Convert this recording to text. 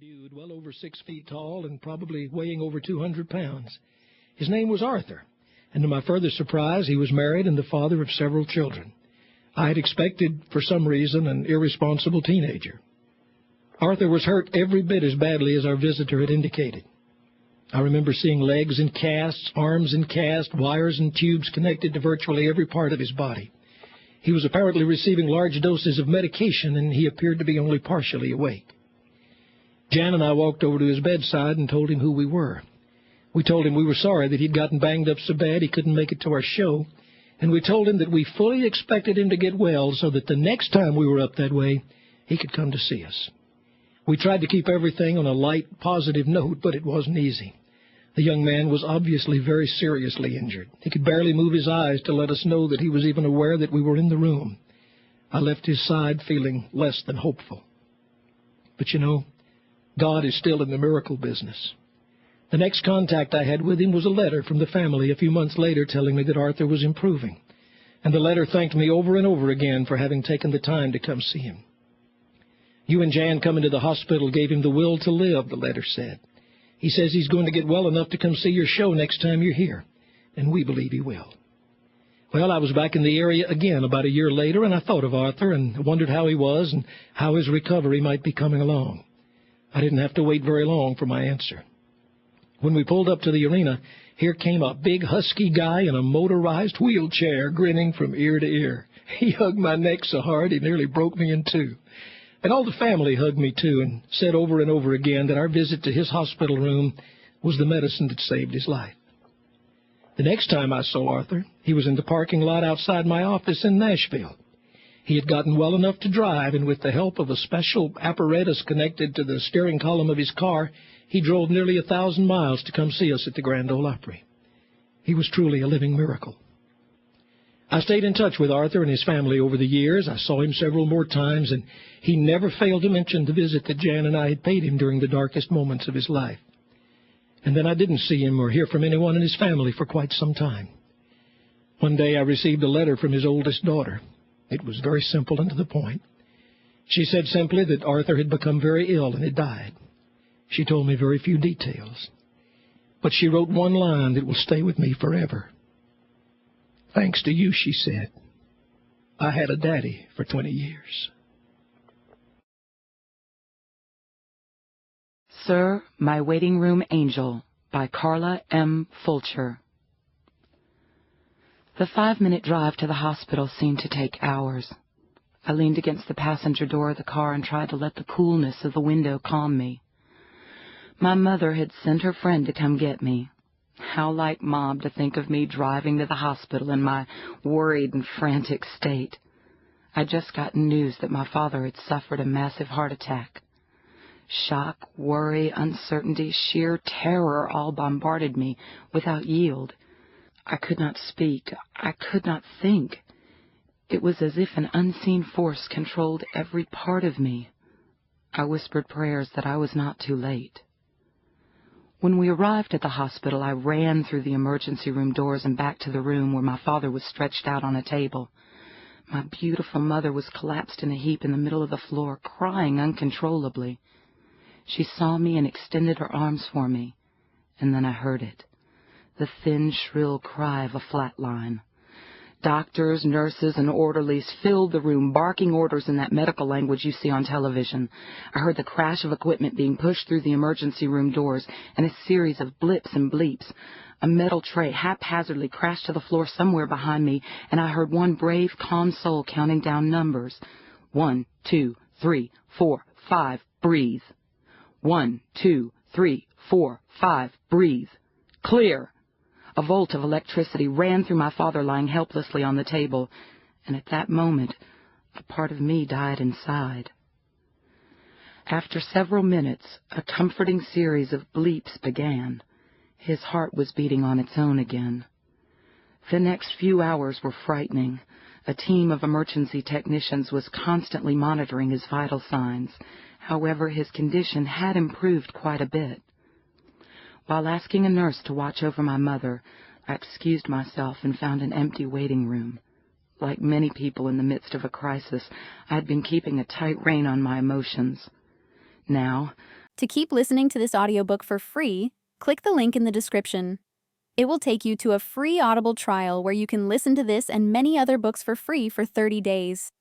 dude, well over 6 feet tall and probably weighing over 200 pounds. His name was Arthur, and to my further surprise, he was married and the father of several children. I had expected, for some reason, an irresponsible teenager. Arthur was hurt every bit as badly as our visitor had indicated. I remember seeing legs in casts, arms in casts, wires and tubes connected to virtually every part of his body. He was apparently receiving large doses of medication, and he appeared to be only partially awake. Jan and I walked over to his bedside and told him who we were. We told him we were sorry that he'd gotten banged up so bad he couldn't make it to our show, and we told him that we fully expected him to get well so that the next time we were up that way, he could come to see us. We tried to keep everything on a light, positive note, but it wasn't easy. The young man was obviously very seriously injured. He could barely move his eyes to let us know that he was even aware that we were in the room. I left his side feeling less than hopeful. But you know, God is still in the miracle business. The next contact I had with him was a letter from the family a few months later telling me that Arthur was improving. And the letter thanked me over and over again for having taken the time to come see him. You and Jan coming to the hospital gave him the will to live, the letter said. He says he's going to get well enough to come see your show next time you're here, and we believe he will. Well, I was back in the area again about a year later, and I thought of Arthur and wondered how he was and how his recovery might be coming along. I didn't have to wait very long for my answer. When we pulled up to the arena, here came a big husky guy in a motorized wheelchair, grinning from ear to ear. He hugged my neck so hard he nearly broke me in two. And all the family hugged me, too, and said over and over again that our visit to his hospital room was the medicine that saved his life. The next time I saw Arthur, he was in the parking lot outside my office in Nashville. He had gotten well enough to drive, and with the help of a special apparatus connected to the steering column of his car, he drove nearly 1,000 miles to come see us at the Grand Ole Opry. He was truly a living miracle. I stayed in touch with Arthur and his family over the years. I saw him several more times, and he never failed to mention the visit that Jan and I had paid him during the darkest moments of his life. And then I didn't see him or hear from anyone in his family for quite some time. One day I received a letter from his oldest daughter. It was very simple and to the point. She said simply that Arthur had become very ill and had died. She told me very few details. But she wrote one line that will stay with me forever. Thanks to you, she said, I had a daddy for 20 years. Sir, My Waiting Room Angel by Carla M. Fulcher. The 5-minute drive to the hospital seemed to take hours. I leaned against the passenger door of the car and tried to let the coolness of the window calm me. My mother had sent her friend to come get me. How like Mom to think of me driving to the hospital in my worried and frantic state. I'd just gotten news that my father had suffered a massive heart attack. Shock, worry, uncertainty, sheer terror all bombarded me without yield. I could not speak. I could not think. It was as if an unseen force controlled every part of me. I whispered prayers that I was not too late. When we arrived at the hospital, I ran through the emergency room doors and back to the room where my father was stretched out on a table. My beautiful mother was collapsed in a heap in the middle of the floor, crying uncontrollably. She saw me and extended her arms for me, and then I heard it. The thin, shrill cry of a flatline. Doctors, nurses, and orderlies filled the room, barking orders in that medical language you see on television. I heard the crash of equipment being pushed through the emergency room doors and a series of blips and bleeps. A metal tray haphazardly crashed to the floor somewhere behind me, and I heard one brave, calm soul counting down numbers. 1, 2, 3, 4, 5, breathe. 1, 2, 3, 4, 5, breathe. Clear! A volt of electricity ran through my father lying helplessly on the table, and at that moment, a part of me died inside. After several minutes, a comforting series of bleeps began. His heart was beating on its own again. The next few hours were frightening. A team of emergency technicians was constantly monitoring his vital signs. However, his condition had improved quite a bit. While asking a nurse to watch over my mother, I excused myself and found an empty waiting room. Like many people in the midst of a crisis, I had been keeping a tight rein on my emotions. Now, To keep listening to this audiobook for free, click the link in the description. It will take you to a free Audible trial where you can listen to this and many other books for free for 30 days.